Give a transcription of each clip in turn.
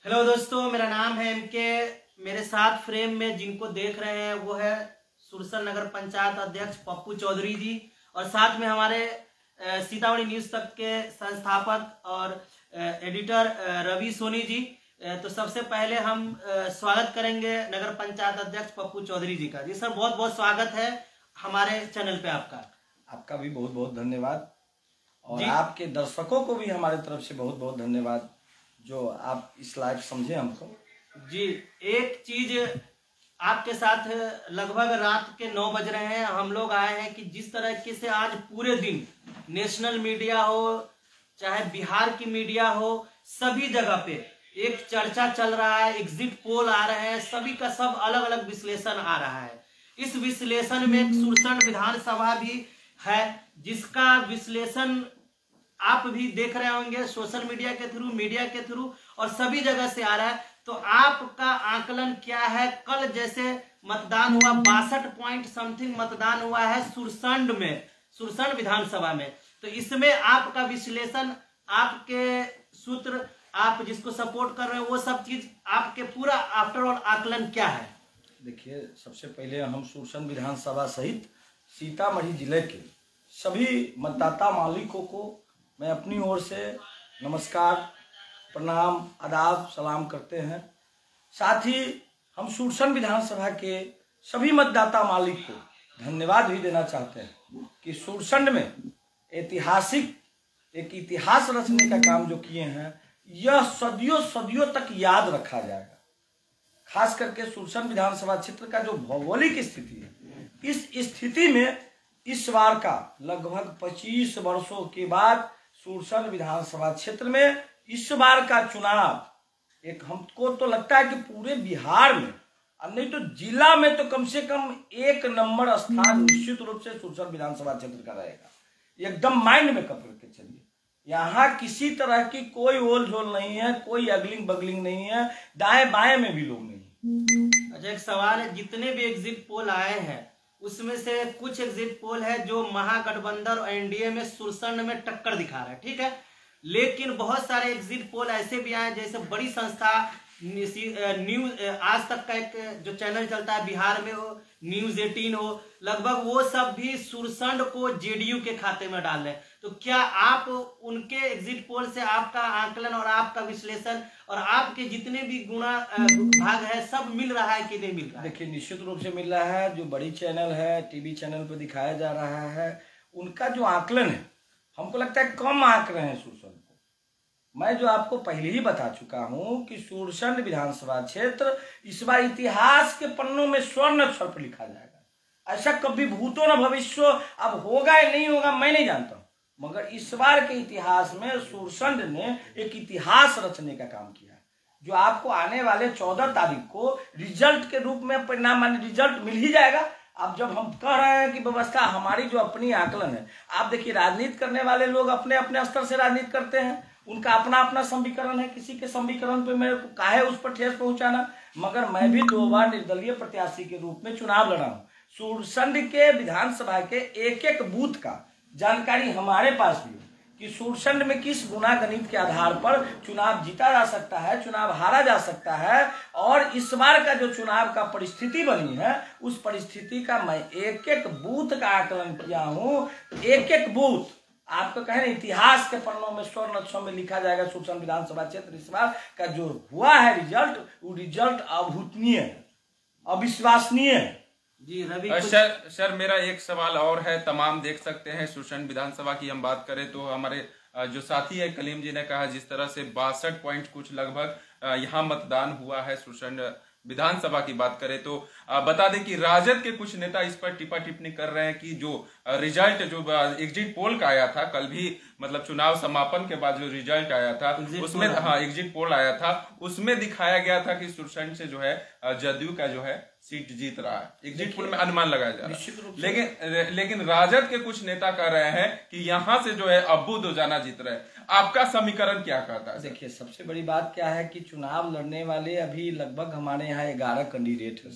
Hello दोस्तों, मेरा नाम है एमके। मेरे साथ फ्रेम में जिनको देख रहे हैं वो है सुरसर नगर पंचायत अध्यक्ष पप्पू चौधरी जी, और साथ में हमारे सीतामढ़ी न्यूज तक के संस्थापक और एडिटर रवि सोनी जी। तो सबसे पहले हम स्वागत करेंगे नगर पंचायत अध्यक्ष पप्पू चौधरी जी का। जी सर, बहुत बहुत स्वागत है हमारे चैनल पे आपका। आपका भी बहुत बहुत धन्यवाद, और आपके दर्शकों को भी हमारे तरफ से बहुत बहुत धन्यवाद जो आप इस लाइव समझे हमको। जी, एक चीज आपके साथ लगभग रात के 9 बज रहे हैं, हम लोग आए हैं कि जिस तरीके से आज पूरे दिन नेशनल मीडिया हो चाहे बिहार की मीडिया हो, सभी जगह पे एक चर्चा चल रहा है, एग्जिट पोल आ रहे हैं, सभी का सब अलग अलग विश्लेषण आ रहा है। इस विश्लेषण में सुरसर विधानसभा भी है जिसका विश्लेषण आप भी देख रहे होंगे सोशल मीडिया के थ्रू, मीडिया के थ्रू, और सभी जगह से आ रहा है। तो आपका आकलन क्या है? कल जैसे मतदान हुआ, 62 पॉइंट समथिंग मतदान हुआ है सुरसंड में, सुरसंड विधानसभा में, तो इसमें आपका विश्लेषण, आपके सूत्र, आप जिसको सपोर्ट कर रहे हैं वो सब चीज आपके पूरा आफ्टर ऑल आकलन क्या है? देखिए, सबसे पहले हम सुरसर विधानसभा सहित सीतामढ़ी जिले के सभी मतदाता मालिकों को मैं अपनी ओर से नमस्कार, प्रणाम, आदाब, सलाम करते हैं। साथ ही हम सुरसर विधानसभा के सभी मतदाता मालिक को धन्यवाद भी देना चाहते हैं कि सुरसर में ऐतिहासिक एक इतिहास रचने का काम जो किए हैं, यह सदियों सदियों तक याद रखा जाएगा। खास करके सुरसर विधानसभा क्षेत्र का जो भौगोलिक स्थिति है, इस स्थिति में इस बार का लगभग 25 वर्षों के बाद सुरसर विधानसभा क्षेत्र में इस बार का चुनाव एक, हमको तो लगता है कि पूरे बिहार में और नहीं तो जिला में तो कम से कम 1 नंबर स्थान निश्चित रूप से सुरसर विधानसभा क्षेत्र का रहेगा। एकदम माइंड में कब करके चलिए, यहाँ किसी तरह की कोई ओल झोल नहीं है, कोई अगलिंग बगलिंग नहीं है, दाएं बाएं में भी लोग नहीं। अच्छा, एक सवाल है, जितने भी एग्जिट पोल आए हैं उसमें से कुछ एग्जिट पोल है जो महागठबंधन और एनडीए में सुरसर में टक्कर दिखा रहा है, ठीक है, लेकिन बहुत सारे एग्जिट पोल ऐसे भी आए जैसे बड़ी संस्था न्यूज आज तक का एक जो चैनल चलता है बिहार में, हो न्यूज 18 हो, लगभग वो सब भी सुरसर को जेडीयू के खाते में डाल रहे हैं। तो क्या आप उनके एग्जिट पोल से आपका आकलन और आपका विश्लेषण और आपके जितने भी गुणा भाग है सब मिल रहा है कि नहीं मिल रहा है? देखिए, निश्चित रूप से मिल रहा है। जो बड़ी चैनल है, टीवी चैनल पर दिखाया जा रहा है, उनका जो आकलन है हमको लगता है कम आंक रहे हैं सुरसर को। मैं जो आपको पहले ही बता चुका हूं कि सुरसर विधानसभा क्षेत्र इस बार इतिहास के पन्नों में स्वर्ण अक्षर पर लिखा जाएगा। ऐसा कभी भूतो न भविष्य, अब होगा या नहीं होगा मैं नहीं जानता हूं, मगर इस बार के इतिहास में सुरसर ने एक इतिहास रचने का काम किया है, जो आपको आने वाले 14 तारीख को रिजल्ट के रूप में परिणाम, माने रिजल्ट मिल ही जाएगा। अब जब हम कह रहे हैं कि व्यवस्था हमारी जो अपनी आकलन है, आप देखिए, राजनीति करने वाले लोग अपने अपने स्तर से राजनीति करते हैं, उनका अपना अपना समीकरण है, किसी के समीकरण पे मेरे को काहे उस पर ठेस पहुंचाना। मगर मैं भी 2 बार निर्दलीय प्रत्याशी के रूप में चुनाव लड़ा हूं। सुरसर के विधानसभा के एक एक बूथ का जानकारी हमारे पास भी है कि सुरसर में किस गुना गणित के आधार पर चुनाव जीता जा सकता है, चुनाव हारा जा सकता है, और इस बार का जो चुनाव का परिस्थिति बनी है उस परिस्थिति का मैं एक एक बूथ का आकलन किया हूं। एक एक बूथ आपको कहे ना, इतिहास के पन्नों में स्वर्ण अक्षरों में लिखा जाएगा। सुरसर विधानसभा क्षेत्र इस बार का जो हुआ है रिजल्ट, वो रिजल्ट अभूतनीय है, अविश्वसनीय है। जी रवि, सर मेरा एक सवाल और है। तमाम देख सकते हैं, सुरसर विधानसभा की हम बात करें तो हमारे जो साथी है कलीम जी ने कहा जिस तरह से 62 पॉइंट कुछ लगभग यहाँ मतदान हुआ है सुरसर विधानसभा की बात करें तो बता दें कि राजद के कुछ नेता इस पर टिप्पा टिप्पणी कर रहे हैं कि जो रिजल्ट जो एग्जिट पोल का आया था कल भी, मतलब चुनाव समापन के बाद जो रिजल्ट आया था उसमें, हाँ एग्जिट पोल आया था, उसमें दिखाया गया था कि सुरसर से जो है जदयू का जो है सीट जीत रहा है। एग्जिट पोल में अनुमान लगाया जा रहा है, लेकिन राजद के कुछ नेता कह रहे हैं कि यहाँ से जो है अब्बू दोजाना जीत रहे हैं। आपका समीकरण क्या कहता है? देखिए, सबसे बड़ी बात क्या है कि चुनाव लड़ने वाले अभी लगभग हमारे यहाँ 11 कैंडिडेट है।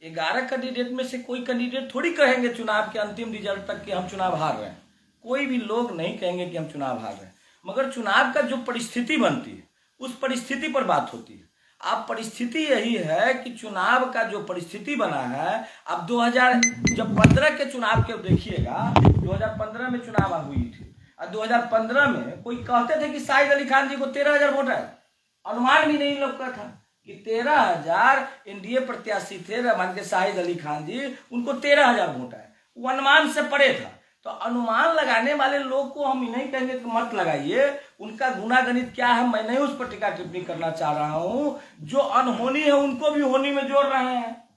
11 कैंडिडेट में से कोई कैंडिडेट थोड़ी कहेंगे चुनाव के अंतिम रिजल्ट तक कि हम चुनाव हार रहे हैं। कोई भी लोग नहीं कहेंगे कि हम चुनाव हार रहे हैं, मगर चुनाव का जो परिस्थिति बनती है उस परिस्थिति पर बात होती है। अब परिस्थिति यही है कि चुनाव का जो परिस्थिति बना है, अब 2015 के चुनाव के देखिएगा, 2015 में चुनाव हुई थी और 2015 में कोई कहते थे कि शाहिद अली खान जी को 13,000 वोट है, अनुमान भी नहीं लगता था कि 13,000 एनडीए प्रत्याशी थे, मान के शाहिद अली खान जी, उनको 13,000 वोट है, वो अनुमान से परे था। तो अनुमान लगाने वाले लोग को हम नहीं कहेंगे कि मत लगाइए, उनका गुनागणित क्या है मैं नहीं उस पर टीका टिप्पणी करना चाह रहा हूं। जो अनहोनी है उनको भी होनी में जोड़ रहे हैं,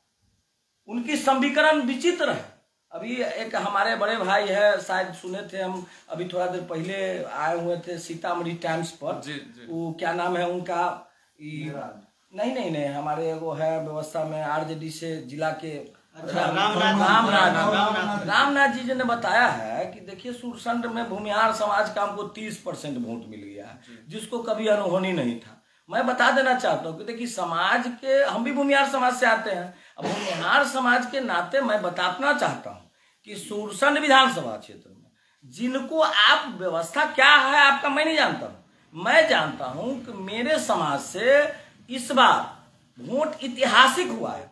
उनकी समीकरण विचित्र है। अभी एक हमारे बड़े भाई है, शायद सुने थे हम, अभी थोड़ा देर पहले आए हुए थे सीतामढ़ी टाइम्स पर। वो क्या नाम है उनका, नहीं, हमारे वो है व्यवस्था में आरजेडी से जिला के रामनाथ जी ने बताया है कि देखिए सुरसंड में भूमिहार समाज का हमको 30% वोट मिल गया है, जिसको कभी अनहोनी नहीं था। मैं बता देना चाहता हूँ कि देखिए समाज के, हम भी भूमिहार समाज से आते हैं, अब भूमिहार समाज के नाते मैं बताना चाहता हूँ कि सुरसंड विधानसभा क्षेत्र में जिनको आप व्यवस्था क्या है आपका मैं नहीं जानता हूँ। मैं जानता हूँ कि मेरे समाज से इस बार वोट ऐतिहासिक हुआ है,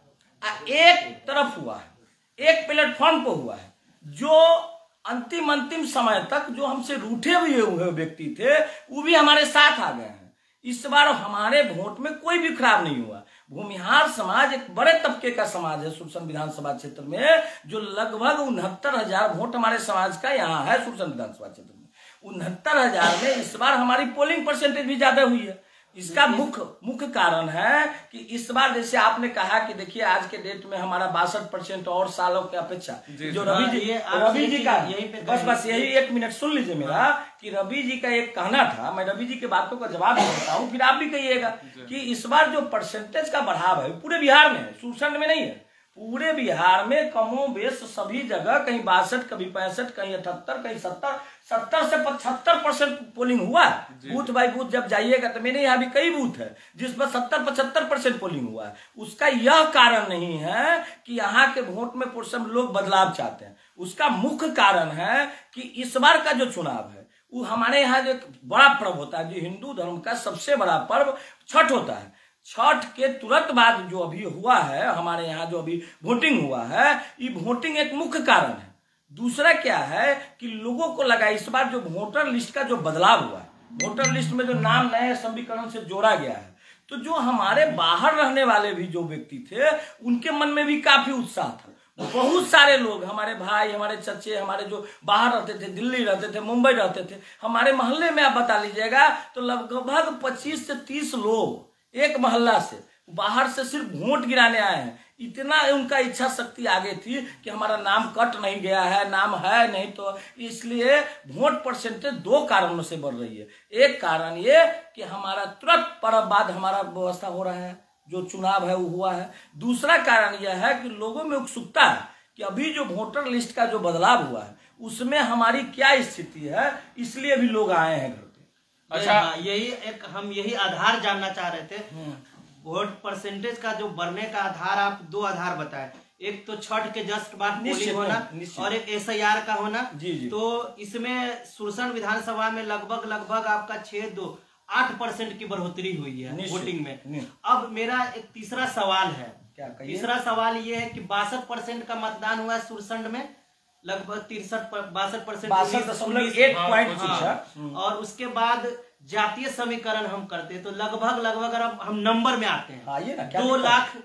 एक तरफ हुआ है, एक प्लेटफॉर्म पर हुआ है। जो अंतिम समय तक जो हमसे रूठे हुए व्यक्ति थे वो भी हमारे साथ आ गए हैं। इस बार हमारे वोट में कोई भी खराब नहीं हुआ। भूमिहार समाज एक बड़े तबके का समाज है सुरसंड विधानसभा क्षेत्र में, जो लगभग 69,000 वोट हमारे समाज का यहाँ है सुरसंड विधानसभा क्षेत्र में। 69,000 में इस बार हमारी पोलिंग परसेंटेज भी ज्यादा हुई है। इसका मुख्य कारण है कि इस बार जैसे आपने कहा कि देखिए आज के डेट में हमारा 62% और सालों की अपेक्षा जो रवि जी का बस यही 1 मिनट सुन लीजिए मेरा, कि रवि जी का एक कहना था, मैं रवि जी की बातों का जवाब देता हूँ, फिर आप भी कहिएगा कि इस बार जो परसेंटेज का बढ़ाव है पूरे बिहार में है, सुरसंड में नहीं है, पूरे बिहार में कमो बेश सभी जगह, कहीं 62, कभी 65, कहीं 78, कहीं 70 से 75% पोलिंग हुआ है। बूथ बाई बूथ जब जाइएगा तो मेरे यहाँ भी कई बूथ है जिस पर 70-75% पोलिंग हुआ है। उसका यह कारण नहीं है कि यहाँ के वोट में परसेंट लोग बदलाव चाहते हैं, उसका मुख्य कारण है कि इस बार का जो चुनाव है वो हमारे यहाँ जो बड़ा पर्व होता है, जो हिंदू धर्म का सबसे बड़ा पर्व छठ होता है, छठ के तुरंत बाद जो अभी हुआ है हमारे यहाँ जो अभी वोटिंग हुआ है, ये वोटिंग एक मुख्य कारण है। दूसरा क्या है कि लोगों को लगा इस बार जो वोटर लिस्ट का जो बदलाव हुआ है, वोटर लिस्ट में जो नाम नए समीकरण से जोड़ा गया है, तो जो हमारे बाहर रहने वाले भी जो व्यक्ति थे उनके मन में भी काफी उत्साह था। बहुत सारे लोग, हमारे भाई, हमारे चचे, हमारे जो बाहर रहते थे, दिल्ली रहते थे, मुंबई रहते थे, हमारे मोहल्ले में आप बता लीजिएगा तो लगभग 25 से 30 लोग एक मोहल्ला से बाहर से सिर्फ वोट गिराने आए हैं। इतना उनका इच्छा शक्ति आगे थी कि हमारा नाम कट नहीं गया है, नाम है नहीं, तो इसलिए वोट परसेंटेज 2 कारणों से बढ़ रही है। एक कारण ये कि हमारा तुरंत पर्व बाद हमारा व्यवस्था हो रहा है, जो चुनाव है वो हुआ है। दूसरा कारण यह है कि लोगों में उत्सुकता है कि अभी जो वोटर लिस्ट का जो बदलाव हुआ है उसमें हमारी क्या स्थिति है, इसलिए भी लोग आए हैं घर पे। अच्छा, हम यही आधार जानना चाह रहे थे। वोट परसेंटेज का जो बढ़ने का आधार, आप 2 आधार बताए, एक तो छठ के जस्ट बाद पोलिंग होना और एक SIR का होना। जी। तो इसमें सुरसंड विधानसभा में लगभग आपका 8% की बढ़ोतरी हुई है वोटिंग में। अब मेरा एक तीसरा सवाल है, तीसरा सवाल ये है कि 62% का मतदान हुआ है सुरसंड में, लगभग 62% और उसके बाद जातीय समीकरण हम करते हैं तो लगभग अगर हम नंबर में आते हैं 2 लाख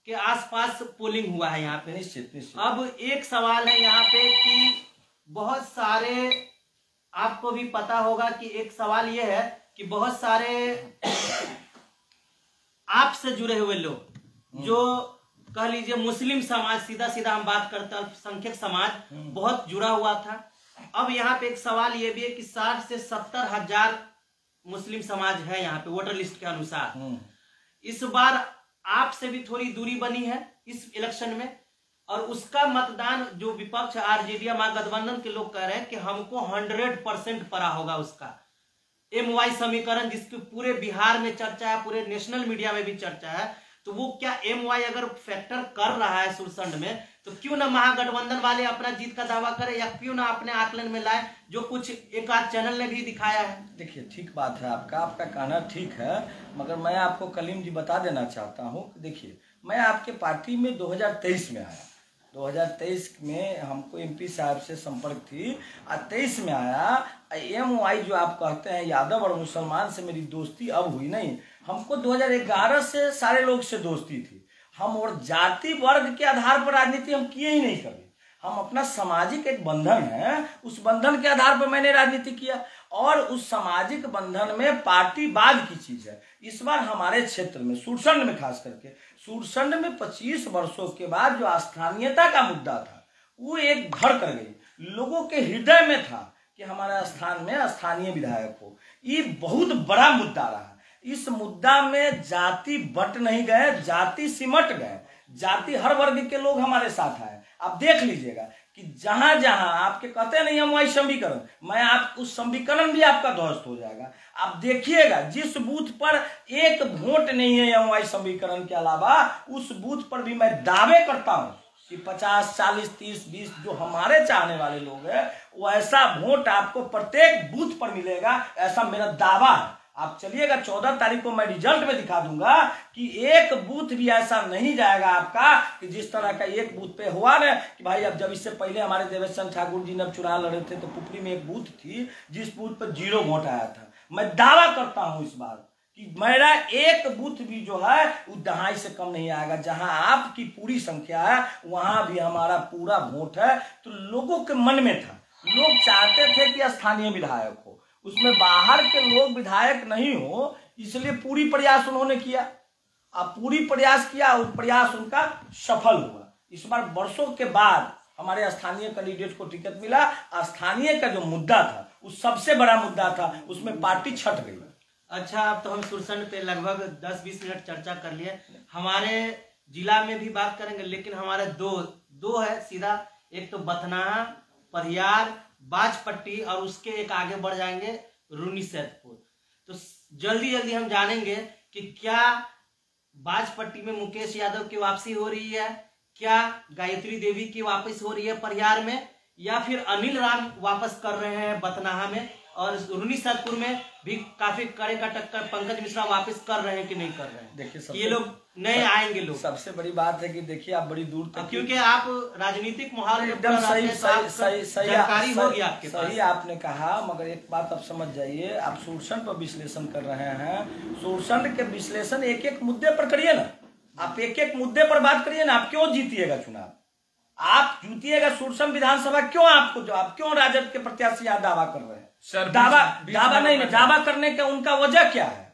के आसपास पोलिंग हुआ है यहाँ पे। निश्चित। अब एक सवाल है यहाँ पे कि बहुत सारे, आपको भी पता होगा कि एक सवाल ये है कि बहुत सारे आपसे जुड़े हुए लोग, जो कह लीजिए मुस्लिम समाज, सीधा हम बात करते हैं, अल्पसंख्यक समाज बहुत जुड़ा हुआ था। अब यहाँ पे एक सवाल ये भी है कि 60 से 70 हजार मुस्लिम समाज है यहाँ पे वोटर लिस्ट के अनुसार। इस बार आपसे भी थोड़ी दूरी बनी है इस इलेक्शन में, और उसका मतदान जो विपक्ष आरजेडी महागठबंधन के लोग कह रहे हैं कि हमको 100% पड़ा होगा उसका। MY समीकरण जिसकी पूरे बिहार में चर्चा है, पूरे नेशनल मीडिया में भी चर्चा है, तो वो क्या MY अगर फैक्टर कर रहा है सुरसंड में, तो क्यों ना महागठबंधन वाले अपना जीत का दावा करें, या क्यों ना अपने आकलन में लाए जो कुछ एक आध चैनल ने भी दिखाया है। देखिए ठीक बात है, आपका कहना ठीक है, मगर मैं आपको कलीम जी बता देना चाहता हूँ। देखिए मैं आपके पार्टी में 2023 में आया, 2023 में हमको एमपी साहब से संपर्क थी और 23 में आया। MY जो आप कहते हैं यादव और मुसलमान से मेरी दोस्ती अब हुई नहीं, हमको 2011 से सारे लोग से दोस्ती थी। हम और जाति वर्ग के आधार पर राजनीति हम किए ही नहीं कभी। हम अपना सामाजिक एक बंधन है, उस बंधन के आधार पर मैंने राजनीति किया और उस सामाजिक बंधन में पार्टीवाद की चीज है। इस बार हमारे क्षेत्र में सुरसंड में खास करके सुरसंड में 25 वर्षों के बाद जो स्थानीयता का मुद्दा था वो एक घर कर गई। लोगों के हृदय में था कि हमारे स्थान में स्थानीय विधायक हो। ये बहुत बड़ा मुद्दा रहा। इस मुद्दा में जाति बट नहीं गए, जाति सिमट गए, जाति हर वर्ग के लोग हमारे साथ आए। आप देख लीजिएगा कि जहां जहां आपके कहते नहीं हम वही समीकरण, मैं आप उस समीकरण भी आपका ध्वस्त हो जाएगा। आप देखिएगा जिस बूथ पर एक वोट नहीं है वही समीकरण के अलावा, उस बूथ पर भी मैं दावे करता हूं कि 50, 40, 30, 20 जो हमारे चाहने वाले लोग हैं वो ऐसा वोट आपको प्रत्येक बूथ पर मिलेगा, ऐसा मेरा दावा है। आप चलिएगा 14 तारीख को मैं रिजल्ट में दिखा दूंगा कि एक बूथ भी ऐसा नहीं जाएगा आपका कि जिस तरह का एक बूथ पे हुआ ना कि भाई अब जब इससे पहले हमारे देवेश ठाकुर जी ने चुनाव लड़े थे तो पुपरी में एक बूथ थी जिस बूथ पर 0 वोट आया था। मैं दावा करता हूं इस बार कि मेरा एक बूथ भी जो है वो 2.5 से कम नहीं आएगा। जहां आपकी पूरी संख्या है वहां भी हमारा पूरा वोट है। तो लोगों के मन में था, लोग चाहते थे कि स्थानीय विधायक हो, उसमें बाहर के लोग विधायक नहीं हो, इसलिए पूरी प्रयास उन्होंने किया। अब पूरी प्रयास किया और प्रयास उनका सफल हुआ। इस बार वर्षों के बाद हमारे स्थानीय कैंडिडेट को टिकट मिला। स्थानीय का जो मुद्दा था वो सबसे बड़ा मुद्दा था, उसमें पार्टी छट गई। अच्छा, अब तो हम सुरसंड पे लगभग 10-20 मिनट चर्चा कर लिए। हमारे जिला में भी बात करेंगे, लेकिन हमारे दो है सीधा, एक तो बथनाहा, परियार, बाजपट्टी और उसके एक आगे बढ़ जाएंगे रूनीसैदपुर। तो जल्दी जल्दी हम जानेंगे कि क्या बाजपट्टी में मुकेश यादव की वापसी हो रही है, क्या गायत्री देवी की वापस हो रही है परियार में, या फिर अनिल राम वापस कर रहे हैं बथनाहा में, और रूनीसैदपुर में भी काफी कड़े का टक्कर पंकज मिश्रा वापस कर रहे हैं कि नहीं कर रहे हैं। देखिए ये लोग नए आएंगे लोग। सबसे बड़ी बात है कि देखिए आप बड़ी दूर तक, क्योंकि आप राजनीतिक माहौल एकदम सही जानकारी होगी आपके पास। सही आपने कहा, मगर एक बात आप समझ जाइए, आप सुरसंड पर विश्लेषण कर रहे हैं, सुरसंड के विश्लेषण एक एक मुद्दे पर करिए ना। आप एक एक मुद्दे पर बात करिए ना। आप क्यों जीतिएगा चुनाव, आप जीतिएगा सुरसंड विधानसभा क्यों, आपको जो आप क्यों राजद के प्रत्याशी दावा कर रहे हैं? दावा करने का उनका वजह क्या है?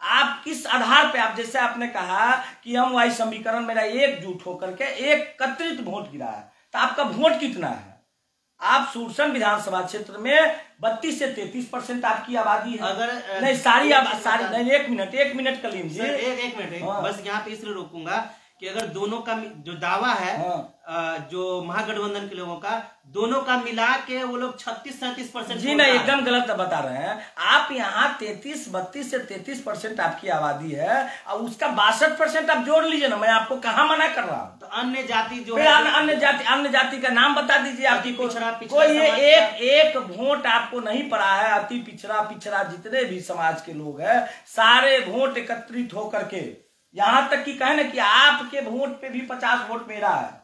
आप किस आधार पे, आप जैसे आपने कहा कि हम वाई समीकरण मेरा एकजुट होकर के एकत्रित वोट गिरा है, तो आपका वोट कितना है? आप सुरसंड विधानसभा क्षेत्र में 32 से 33% आपकी आबादी है। अगर नहीं सारी नहीं, एक मिनट कलीम जी, एक मिनट बस यहाँ पे इसलिए रोकूंगा कि अगर दोनों का जो दावा है जो महागठबंधन के लोगों का, दोनों का मिला के वो लोग 36-37% जी नहीं, एकदम गलत बता रहे हैं आप। यहाँ 32 से 33% आपकी आबादी है और उसका 62% आप जोड़ लीजिए ना। मैं आपको कहाँ मना कर रहा हूँ? तो अन्य जाति जो है, अन्य जाति का नाम बता दीजिए। आपकी कोई एक वोट आपको नहीं पड़ा है। अति पिछड़ा जितने भी समाज के लोग हैं सारे वोट एकत्रित होकर के, यहाँ तक कि कहे ना कि आपके वोट पे भी 50 वोट मेरा है।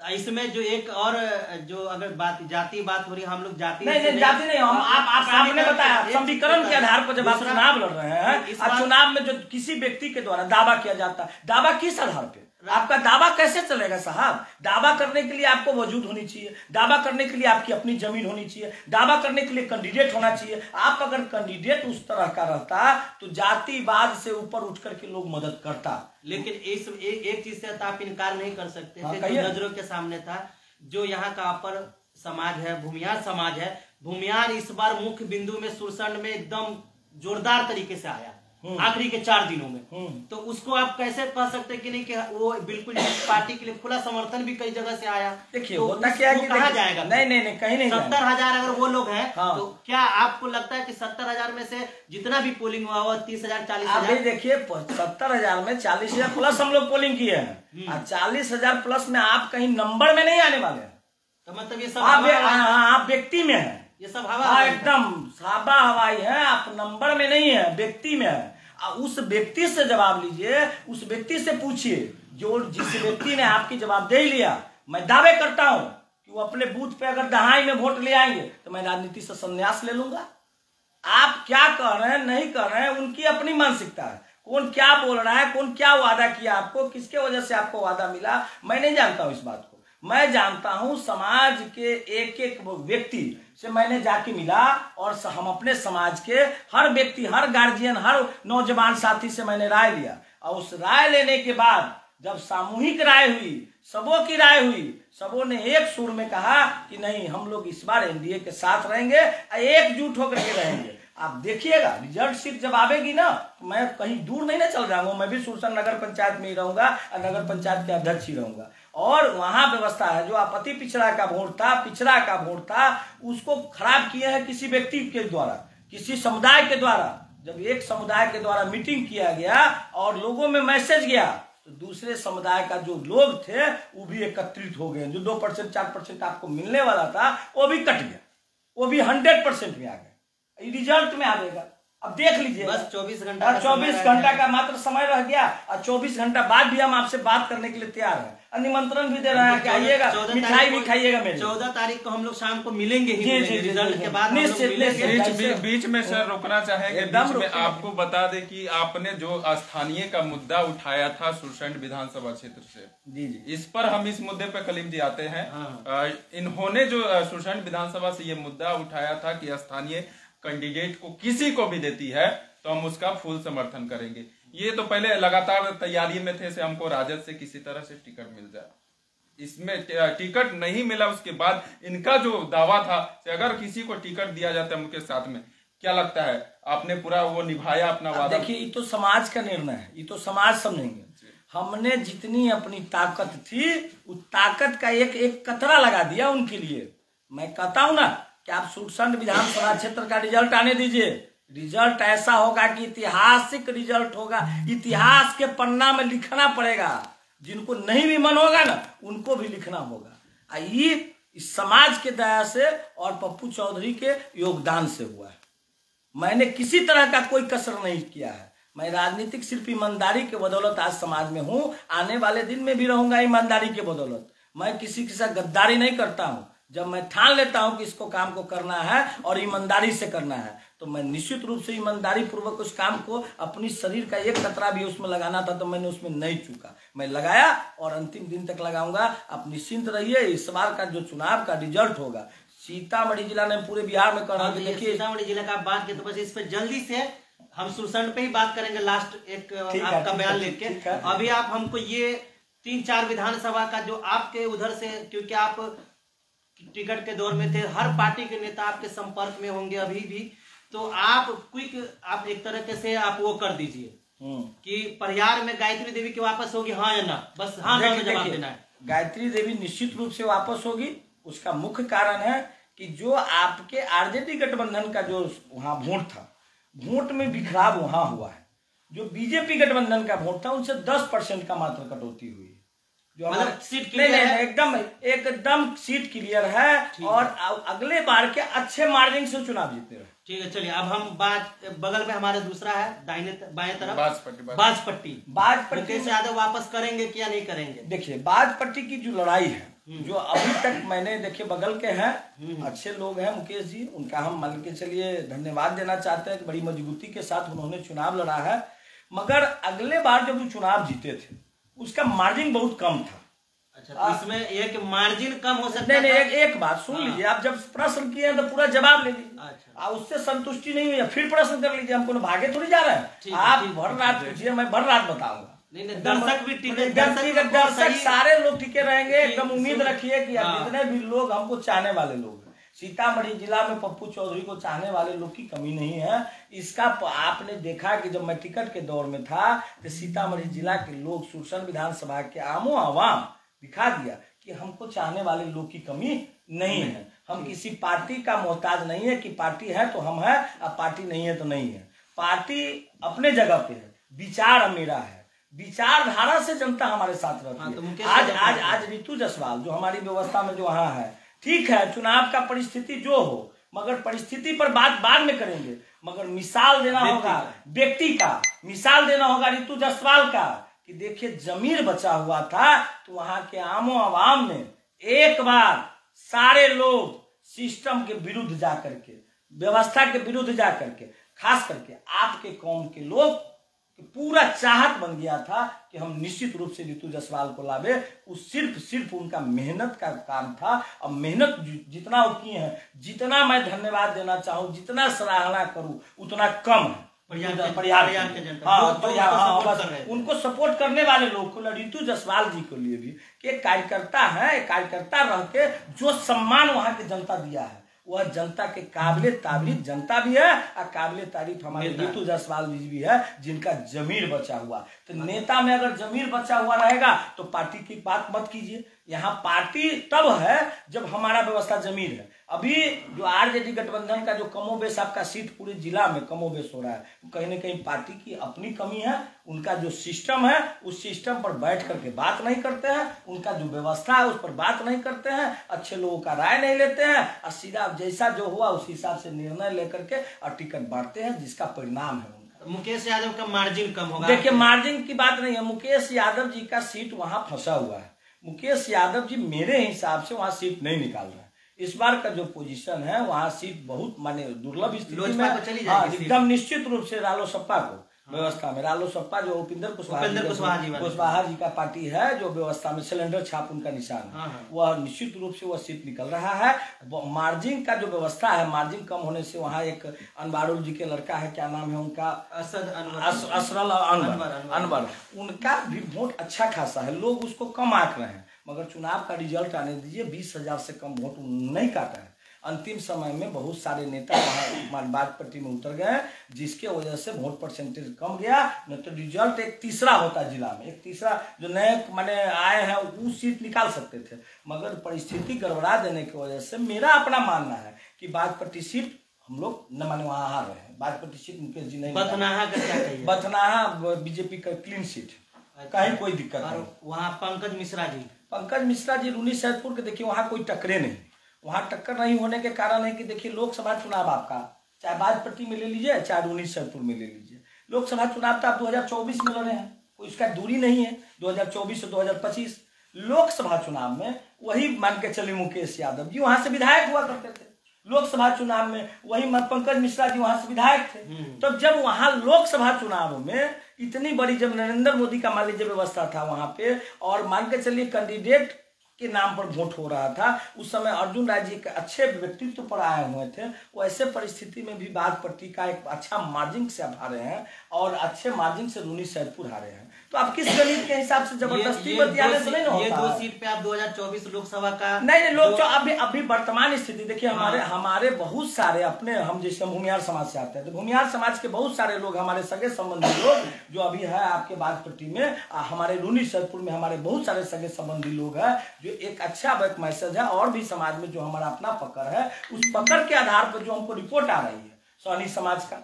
इसमें जो एक और जो अगर जाति बात हो रही है, हम लोग जाति नहीं जाति नहीं, हम आपने बताया समीकरण के आधार पर जब आप चुनाव लड़ रहे हैं, और चुनाव में जो किसी व्यक्ति के द्वारा दावा किया जाता है, दावा किस आधार पे? आपका दावा कैसे चलेगा साहब? दावा करने के लिए आपको वजूद होनी चाहिए, दावा करने के लिए आपकी अपनी जमीन होनी चाहिए, दावा करने के लिए कैंडिडेट होना चाहिए। आप अगर कैंडिडेट उस तरह का रहता तो जातिवाद से ऊपर उठ करके लोग मदद करता। लेकिन एक चीज से आप इनकार नहीं कर सकते थे, जो नजरों के सामने था, जो यहाँ का अपर समाज है, भूमियार समाज है, भूमियार इस बार मुख्य बिंदु में सुरसंड में एकदम जोरदार तरीके से आया। आखिरी के 4 दिनों में, तो उसको आप कैसे कह सकते हैं कि नहीं कि वो बिल्कुल इस पार्टी के लिए खुला समर्थन भी कई जगह से आया। देखिए तो होता क्या है कि कहा जाएगा? नहीं कहीं नहीं। 70,000 अगर वो लोग हैं, हाँ। तो क्या आपको लगता है कि 70,000 में से जितना भी पोलिंग हुआ 30,000 40,000? अभी देखिए 70,000 में 40,000 प्लस हम लोग पोलिंग किए हैं, और 40,000 प्लस में आप कहीं नंबर में नहीं आने वाले हैं। तो मतलब ये सब आप व्यक्ति में है, ये सब हवा हाँ एकदम साबा हवाई है, आप नंबर में नहीं है, व्यक्ति में है। उस व्यक्ति से जवाब लीजिए, उस व्यक्ति से पूछिए जो जिस व्यक्ति ने आपकी जवाबदेही लिया। मैं दावे करता हूं कि वो अपने बूथ पे अगर दहाई में वोट ले आएंगे तो मैं राजनीति से संन्यास ले लूंगा। आप क्या कर रहे हैं नहीं कर रहे हैं उनकी अपनी मानसिकता है, कौन क्या बोल रहा है, कौन क्या वादा किया आपको, किसके वजह से आपको वादा मिला, मैं नहीं जानता हूं इस बात को। मैं जानता हूं समाज के एक एक व्यक्ति से मैंने जाके मिला, और हम अपने समाज के हर व्यक्ति, हर गार्जियन, हर नौजवान साथी से मैंने राय लिया, और उस राय लेने के बाद जब सामूहिक राय हुई, सबों की राय हुई, सबों ने एक सुर में कहा कि नहीं हम लोग इस बार एनडीए के साथ रहेंगे, एकजुट होकर के रहेंगे। आप देखिएगा रिजल्ट शीट जब आवेगी ना, तो मैं कहीं दूर नहीं ना चल जाऊंगा, मैं भी सुरसंड नगर पंचायत में ही रहूंगा और नगर पंचायत के अध्यक्ष ही रहूंगा। और वहां व्यवस्था है, जो आपत्ति पिछड़ा का वोट था, उसको खराब किए हैं किसी व्यक्ति के द्वारा, किसी समुदाय के द्वारा। जब एक समुदाय के द्वारा मीटिंग किया गया और लोगों में मैसेज गया, तो दूसरे समुदाय का जो लोग थे वो भी एकत्रित हो गए। जो 2% 4% आपको मिलने वाला था वो भी कट गया, वो भी 100% में आ गया। रिजल्ट में आएगा, अब देख लीजिए। बस 24 घंटा 24 घंटा का मात्र समय रह गया, और 24 घंटा बाद भी हम आपसे बात करने के लिए तैयार हैं, निमंत्रण भी दे रहे हैं कि आइएगा, मिठाई भी खाइएगा मेरे। 14 तारीख को हम लोग शाम को मिलेंगे ही, जी, रिजल्ट के बाद निश्चित। बीच में सर रुकना चाहेंगे, बीच में आपको बता दें कि आपने जो स्थानीय का मुद्दा उठाया था सुरसंड विधानसभा क्षेत्र से, जी, इस पर हम इस मुद्दे पर कलीम जी आते हैं। इन्होंने जो सुरसंड विधानसभा से ये मुद्दा उठाया था कि स्थानीय कैंडिडेट को किसी को भी देती है तो हम उसका फुल समर्थन करेंगे। ये तो पहले लगातार तैयारी में थे से हमको राजद से किसी तरह से टिकट मिल जाए, इसमें टिकट नहीं मिला। उसके बाद इनका जो दावा था कि अगर किसी को टिकट दिया जाता है उनके साथ में, क्या लगता है आपने पूरा वो निभाया अपना वादा? देखिए ये तो समाज का निर्णय है, ये तो समाज समझेंगे। हमने जितनी अपनी ताकत थी उस ताकत का एक कतरा लगा दिया उनके लिए। मैं कहता हूं ना कि आप सुरसंड विधानसभा क्षेत्र का रिजल्ट आने दीजिए, रिजल्ट ऐसा होगा कि ऐतिहासिक रिजल्ट होगा, इतिहास के पन्ना में लिखना पड़ेगा। जिनको नहीं भी मन होगा ना उनको भी लिखना होगा। ये इस समाज के दया से और पप्पू चौधरी के योगदान से हुआ है। मैंने किसी तरह का कोई कसर नहीं किया है। मैं राजनीतिक सिर्फ ईमानदारी के बदौलत आज समाज में हूं, आने वाले दिन में भी रहूंगा ईमानदारी के बदौलत। मैं किसी के साथ गद्दारी नहीं करता हूं। जब मैं ठान लेता हूं कि इसको काम को करना है और ईमानदारी से करना है, तो मैं निश्चित रूप से ईमानदारी पूर्वक उस काम को, अपनी शरीर का एक कतरा भी उसमें लगाना था तो मैंने उसमें नहीं चूका, मैं लगाया और अंतिम दिन तक लगाऊंगा। आप निश्चिंत रहिए, इस बार का जो चुनाव का रिजल्ट होगा, सीतामढ़ी जिला ने पूरे बिहार में कर देखिए सीतामढ़ी जिला का बात की तो बस इस पर जल्दी से हम सुरसंड पे ही बात करेंगे। लास्ट एक आपका बयान लेके अभी आप हमको ये 3-4 विधानसभा का जो आपके उधर से, क्योंकि आप टिकट के दौर में थे, हर पार्टी के नेता आपके संपर्क में होंगे अभी भी, तो आप क्विक आप एक तरह से आप वो कर दीजिए कि परिहार में गायत्री देवी की वापस होगी, हाँ या ना, बस हाँ ना में जवाब देना है। गायत्री देवी निश्चित रूप से वापस होगी। उसका मुख्य कारण है कि जो आपके आरजेडी गठबंधन का जो वहां वोट था, वोट में बिखराव वहां हुआ है। जो बीजेपी गठबंधन का वोट था उनसे 10% का मात्र कटौती हुई, जो मतलब सीट क्लियर है, एकदम सीट क्लियर है और अगले बार के अच्छे मार्जिन से चुनाव जीते रहे। ठीक है, चलिए अब हम बात, बगल में हमारे दूसरा है दाहिने बाएं तरफ बाजपट्टी मुकेश यादव वापस करेंगे क्या नहीं करेंगे? देखिए बाजपट्टी की जो लड़ाई है, जो अभी तक मैंने देखिए बगल के हैं, अच्छे लोग हैं मुकेश जी, उनका हम मान के चलिए धन्यवाद देना चाहते हैं कि बड़ी मजबूती के साथ उन्होंने चुनाव लड़ा है। मगर अगले बार जब वो चुनाव जीते थे उसका मार्जिन बहुत कम था। अच्छा, इसमें एक मार्जिन कम हो सकता है। नहीं, एक बात सुन लीजिए, आप जब प्रश्न किए हैं तो पूरा जवाब ले लीजिए। अच्छा, उससे संतुष्टि नहीं हुई फिर प्रश्न कर लीजिए, हमको भागे थोड़ी जा रहे हैं। आप भर रात पूछिए, मैं भर रात बताऊंगा। दर्शक भी टिके, दर्शक सारे लोग टिके रहेंगे, एकदम उम्मीद रखिए कि जितने भी लोग हमको चाहने वाले लोग, सीतामढ़ी जिला में पप्पू चौधरी को चाहने वाले लोग की कमी नहीं है। इसका आपने देखा कि जब मैं टिकट के दौर में था तो सीतामढ़ी जिला के लोग सुरसन विधानसभा के आमो आवाम दिखा दिया कि हमको चाहने वाले लोग की कमी नहीं है। हम किसी पार्टी का मोहताज नहीं है कि पार्टी है तो हम है और पार्टी नहीं है तो नहीं है। पार्टी अपने जगह पे है, विचार मेरा है, विचारधारा से जनता हमारे साथ रहती है। आज रितु जायसवाल जो हमारी व्यवस्था में जो वहाँ है, ठीक है चुनाव का परिस्थिति जो हो, मगर परिस्थिति पर बात बाद में करेंगे, मगर मिसाल देना होगा व्यक्ति का, मिसाल देना होगा रितु जायसवाल का कि देखिए जमीर बचा हुआ था तो वहां के आमो आवाम ने एक बार सारे लोग सिस्टम के विरुद्ध जाकर के, व्यवस्था के विरुद्ध जाकर के, खास करके आपके कौम के लोग पूरा चाहत बन गया था कि हम निश्चित रूप से रितु जायसवाल को लावे। उस सिर्फ उनका मेहनत का काम था। अब मेहनत जितना वो किए हैं, जितना मैं धन्यवाद देना चाहूँ, जितना सराहना करूँ उतना कम है। उनको सपोर्ट करने वाले लोग को, रितु जायसवाल जी के लिए भी कि कार्यकर्ता है, कार्यकर्ता रह के जो सम्मान वहां की जनता दिया है वह जनता के काबिले तारीफ जनता भी है और काबिले तारीफ हमारे रितु जायसवाल जी भी है जिनका जमीर बचा हुआ। तो नेता में अगर जमीर बचा हुआ रहेगा तो पार्टी की बात मत कीजिए। यहाँ पार्टी तब है जब हमारा व्यवस्था जमीर है। अभी जो आरजेडी गठबंधन का जो कमोबेश आपका सीट पूरे जिला में कमोबेश हो रहा है, कहीं ना कहीं पार्टी की अपनी कमी है। उनका जो सिस्टम है उस सिस्टम पर बैठ करके बात नहीं करते हैं, उनका जो व्यवस्था है उस पर बात नहीं करते हैं, अच्छे लोगों का राय नहीं लेते हैं और सीधा जैसा जो हुआ उस हिसाब से निर्णय लेकर के और टिकट बांटते हैं, जिसका परिणाम है उनका। मुकेश यादव का मार्जिन कम होगा। देखिए मार्जिन की बात नहीं है, मुकेश यादव जी का सीट वहां फंसा हुआ है। मुकेश यादव जी मेरे हिसाब से वहां सीट नहीं निकाल रहे हैं। इस बार का जो पोजीशन है वहां सीट बहुत माने दुर्लभ स्थिति में एकदम निश्चित रूप से रालोसपा को व्यवस्था में, रालोसपा जो उपेंद्र कुशवाहा जी का पार्टी है, जो व्यवस्था में सिलेंडर छाप उनका निशान है, वह निश्चित रूप से वह सीट निकल रहा है। मार्जिन का जो व्यवस्था है, मार्जिन कम होने से वहाँ एक अनवारुल जी के लड़का है, क्या नाम है उनका, असरल अनवर, उनका भी वोट अच्छा खासा है, लोग उसको कम आंक रहे हैं। मगर चुनाव का रिजल्ट आने दीजिए, 20,000 से कम वोट नहीं काटा है। अंतिम समय में बहुत सारे नेता वहाँ बाजपट्टी में उतर गए, जिसके वजह से वोट परसेंटेज कम गया। नहीं तो रिजल्ट एक तीसरा होता जिला में, एक तीसरा जो नए माने आए हैं वो सीट निकाल सकते थे, मगर परिस्थिति गड़बड़ा देने की वजह से मेरा अपना मानना है कि बाजपट्टी सीट हम लोग न माने वहाँ हार रहे हैं। बाजपट्टी सीट मुकेश जी नहीं, बथनाहा बीजेपी का क्लीन सीट, कहीं कोई दिक्कत नहीं। वहाँ पंकज मिश्रा जी रूनी सैदपुर के, देखिए वहाँ कोई टक्करे नहीं, वहाँ टक्कर नहीं होने के कारण है कि देखिए लोकसभा चुनाव आपका चाहे बाजपट्टी में ले लीजिए चाहे रूनी सैदपुर में ले लीजिए, लोकसभा चुनाव तो आप 2024 में लड़े हैं, कोई इसका दूरी नहीं है। 2024 से 2025 लोकसभा चुनाव में वही मान के चलिए मुकेश यादव जी वहां से विधायक हुआ करते थे, लोकसभा चुनाव में वही पंकज मिश्रा जी वहां से विधायक थे। तो जब वहां लोकसभा चुनाव में इतनी बड़ी, जब नरेंद्र मोदी का मान लीजिए व्यवस्था था वहां पे, और मान के चलिए कैंडिडेट के नाम पर वोट हो रहा था, उस समय अर्जुन राय जी के अच्छे व्यक्तित्व पर आए हुए थे, वो ऐसे परिस्थिति में भी बाजपट्टी का एक अच्छा मार्जिन से आप हारे हैं और अच्छे मार्जिन से रूनी सैदपुर हारे हैं। तो आप किस गणित के हिसाब से जबरदस्ती बतियाने से नहीं होता। ये 2 सीट पे आप 2024 लोकसभा का नहीं अभी वर्तमान स्थिति देखिए, हमारे बहुत सारे अपने, हम जैसे भूमिहार समाज से आते हैं, तो भूमिहार समाज के बहुत सारे लोग, हमारे सगे संबंधी लोग जो अभी है आपके बाजपट्टी में, हमारे रूनी सैदपुर में हमारे बहुत सारे सगे संबंधी लोग हैं, जो एक अच्छा एक मैसेज है। और भी समाज में जो हमारा अपना पकड़ है, उस पकड़ के आधार पर जो हमको रिपोर्ट आ रही है, सोनी समाज का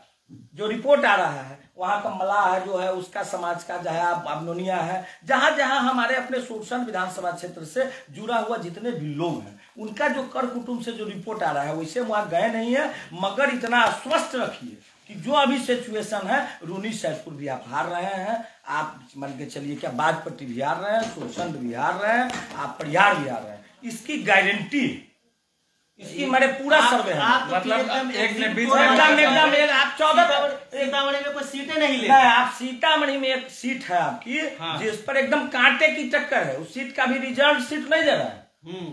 जो रिपोर्ट आ रहा है, वहाँ का मलाह है जो है उसका समाज का, चाहे आप अबनोनिया है, जहां जहां हमारे अपने सुरसन विधानसभा क्षेत्र से जुड़ा हुआ जितने भी लोग हैं, उनका जो कर कुटुंब से जो रिपोर्ट आ रहा है, वैसे वहां गए नहीं है, मगर इतना आश्वस्त रखिए कि जो अभी सिचुएशन है, रूनी सैदपुर भी आप हार रहे हैं, आप मान के चलिए क्या बाजपट्टी भी हार रहे हैं, सुरसन भी हार रहे हैं, आप परिहार भी हार रहे हैं, इसकी गारंटी, इसकी मेरे पूरा सर्वे है। मतलब आप 14 सीतामढ़ी में कोई सीटें नहीं ले, आप सीतामढ़ी में एक सीट है आपकी, जिस पर एकदम कांटे की टक्कर है, उस सीट का भी रिजल्ट सीट नहीं दे रहा है,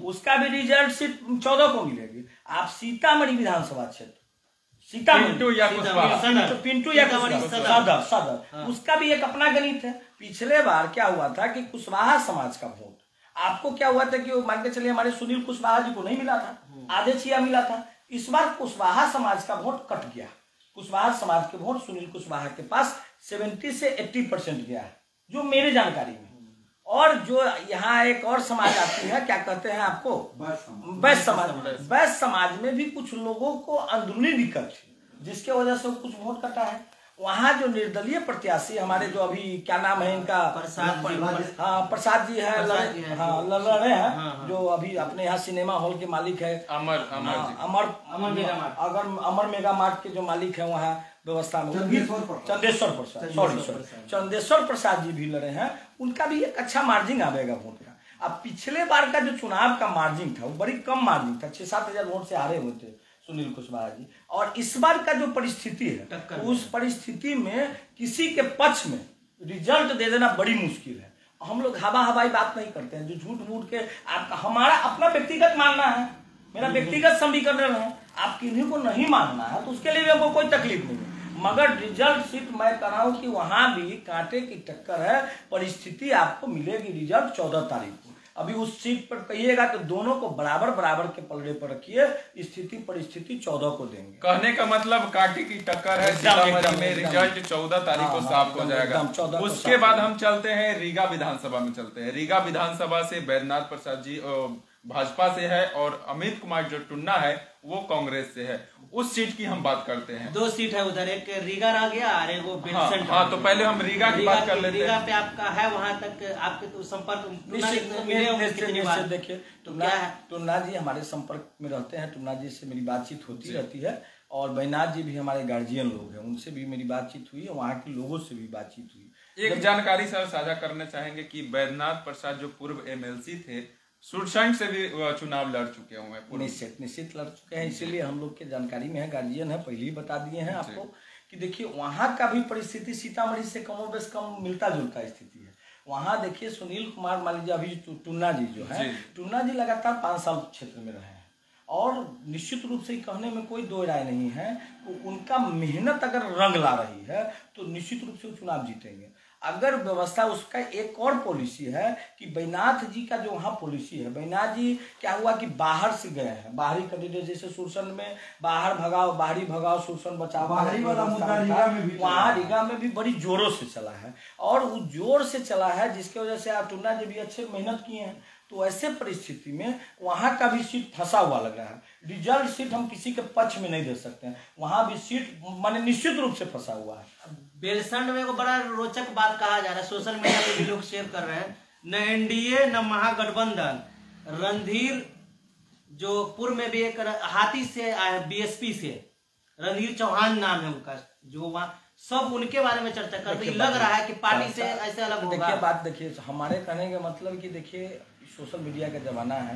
उसका भी रिजल्ट सीट 14 को मिलेगी। आप सीतामढ़ी विधानसभा क्षेत्र, पिंटू या सदर, उसका भी एक अपना गणित है। पिछले बार क्या हुआ था कि कुशवाहा समाज का वोट, आपको क्या हुआ था कि मान के चलिए हमारे सुनील कुशवाहा जी को नहीं मिला था, आधे छिया मिला था। इस बार कुशवाहा समाज का वोट कट गया। कुशवाहा समाज के वोट सुनील कुशवाहा के पास 70 से 80% गया है, जो मेरी जानकारी में। और जो यहाँ एक और समाज आती है, क्या कहते हैं आपको, वैश्य समाज। वैश्य समाज में भी कुछ लोगों को अंदरूनी दिक्कत थी, जिसके वजह से कुछ वोट कटा है। वहाँ जो निर्दलीय प्रत्याशी हमारे, जो अभी क्या नाम है इनका, प्रसाद जी है, लड़े हैं, जो अभी अपने यहाँ सिनेमा हॉल के मालिक है, अमर मेगा मार्ट के जो मालिक है वहाँ व्यवस्था में, चंदेश्वर प्रसाद जी भी लड़े हैं। उनका भी एक अच्छा मार्जिन आवेगा वोट का। अब पिछले बार का जो चुनाव का मार्जिन था वो बड़ी कम मार्जिन था, 6-7 हजार वोट से हारे हुए थे सुनील कुशवाहा जी। और इस बार का जो परिस्थिति है, उस परिस्थिति में किसी के पक्ष में रिजल्ट दे देना बड़ी मुश्किल है। हम लोग हवाई बात नहीं करते हैं, जो झूठ मूठ के हमारा अपना व्यक्तिगत मानना है, मेरा व्यक्तिगत समीकरण है। आप किन्हीं को नहीं मानना है तो उसके लिए भी हमको कोई तकलीफ नहीं है, मगर रिजल्ट सीट मैं कर रहा हूं कि वहां भी कांटे की टक्कर है। परिस्थिति आपको मिलेगी रिजल्ट 14 तारीख को। अभी उस सीट पर कहिएगा तो दोनों को बराबर के पलड़े पर रखिए, स्थिति परिस्थिति 14 को देंगे। कहने का मतलब कांटे की टक्कर है, सीतामढ़ी में रिजल्ट 14 तारीख को साफ हो जाएगा। उसके बाद हम चलते हैं रीगा विधानसभा में चलते हैं। रीगा विधानसभा से बैद्यनाथ प्रसाद जी भाजपा से है और अमित कुमार जो टुन्ना है वो कांग्रेस से है। उस सीट की हम बात करते हैं। 2 सीट है उधर, एक रीगा रह गया और एक वो बेलसंड। हाँ, तो पहले हम रीगा की बात कर लेते हैं। रीगा पे आपका है, वहां तक आपके तो संपर्क देखिए, टुन्ना जी हमारे संपर्क में रहते हैं, टुन्ना जी से मेरी बातचीत होती रहती है। और बैद्यनाथ जी भी हमारे गार्जियन लोग हैं, उनसे भी मेरी बातचीत हुई है, वहाँ के लोगों से भी बातचीत हुई। एक जानकारी सर साझा करना चाहेंगे कि बैद्यनाथ प्रसाद जो पूर्व MLC थे, सुरसंड से भी चुनाव लड़ चुके हुए हैं। निश्चित लड़ चुके हैं, इसीलिए हम लोग के जानकारी में है, गार्जियन है, पहले ही बता दिए हैं आपको कि देखिए वहाँ का भी परिस्थिति सीतामढ़ी से कमोबेश कम मिलता जुलता स्थिति है। वहाँ देखिए सुनील कुमार मान लीजिए, अभी टुन्ना जी जो है, टुन्ना जी लगातार 5 साल क्षेत्र में रहे हैं और निश्चित रूप से कहने में कोई दो राय नहीं है, तो उनका मेहनत अगर रंग ला रही है तो निश्चित रूप से वो चुनाव जीतेंगे। अगर व्यवस्था, उसका एक और पॉलिसी है कि बैद्यनाथ जी का जो वहाँ पॉलिसी है, बैद्यनाथ जी क्या हुआ कि बाहर से गए हैं, बाहरी कैंडिडेट, जैसे सुरसन में बाहरी भगाओ सुरसन बचाओ, वहाँ रीगा में भी बड़ी जोरों से चला है और वो जोर से चला है, जिसकी वजह से टुन्ना जी भी अच्छे मेहनत किए हैं। तो ऐसे परिस्थिति में वहां का भी सीट फंसा हुआ लग रहा है। रिजल्ट सीट हम किसी के पक्ष में नहीं दे सकते हैं, वहां भी सीट माने निश्चित रूप से फंसा हुआ है। बेलसंड में को बड़ा रोचक बात कहा जा रहा है, सोशल मीडिया पे भी लोग शेयर कर रहे हैं, न NDA न महागठबंधन। रणधीर जो पूर्व में भी एक हाथी से आया, BSP से रणधीर चौहान नाम है उनका, जो वहाँ सब उनके बारे में चर्चा कर रही, लग रहा है कि पार्टी से ऐसे अलग होगा। देखिए बात, देखिए हमारे कहने का मतलब कि देखिए सोशल मीडिया का जमाना है।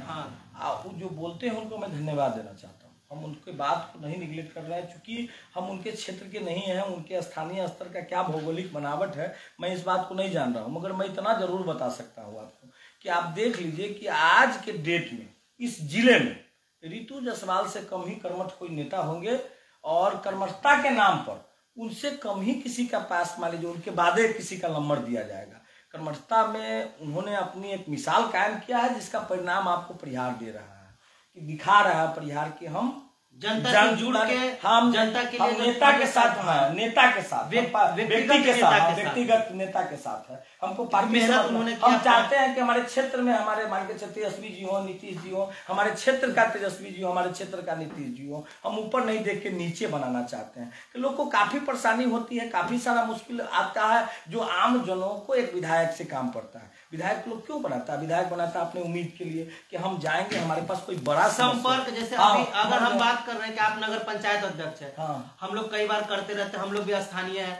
वो जो बोलते हैं उनको मैं धन्यवाद देना चाहता हूँ। हम उनके बात को नहीं निगलेक्ट कर रहे हैं, क्योंकि हम उनके क्षेत्र के नहीं हैं, उनके स्थानीय स्तर का क्या भौगोलिक बनावट है मैं इस बात को नहीं जान रहा हूँ, मगर मैं इतना जरूर बता सकता हूँ आपको कि आप देख लीजिए कि आज के डेट में इस जिले में रितु जायसवाल से कम ही कर्मठ कोई नेता होंगे, और कर्मठता के नाम पर उनसे कम ही किसी का पास मान लीजिए उनके बाद किसी का नंबर दिया जाएगा। कर्मठता में उन्होंने अपनी एक मिसाल कायम किया है, जिसका परिणाम आपको परिहार दे रहा है, कि दिखा रहा है परिहार कि हम जनता से जुड़ के, हम जनता के लिए नेता के साथ हैं, नेता के साथ, व्यक्ति के साथ, व्यक्तिगत नेता के साथ है। हमको पार्टी मेहनत उन्होंने हम चाहते हैं कि हमारे क्षेत्र में हमारे मान के तेजस्वी जी हो, नीतीश जी हो, हमारे क्षेत्र का तेजस्वी जी हो, हमारे क्षेत्र का नीतीश जी हो। हम ऊपर नहीं देख के नीचे बनाना चाहते हैं कि लोग को काफी परेशानी होती है, काफी सारा मुश्किल आता है, जो आम जनों को एक विधायक से काम पड़ता है। विधायक लोग क्यों बनाता है? विधायक बनाता है अपने उम्मीद के लिए कि हम जाएंगे, हमारे पास कोई बड़ा संपर्क, जैसे अभी अगर हम बात कर रहे हैं कि आप नगर पंचायत अध्यक्ष है, हम लोग कई बार करते रहते हैं, हम लोग भी स्थानीय है,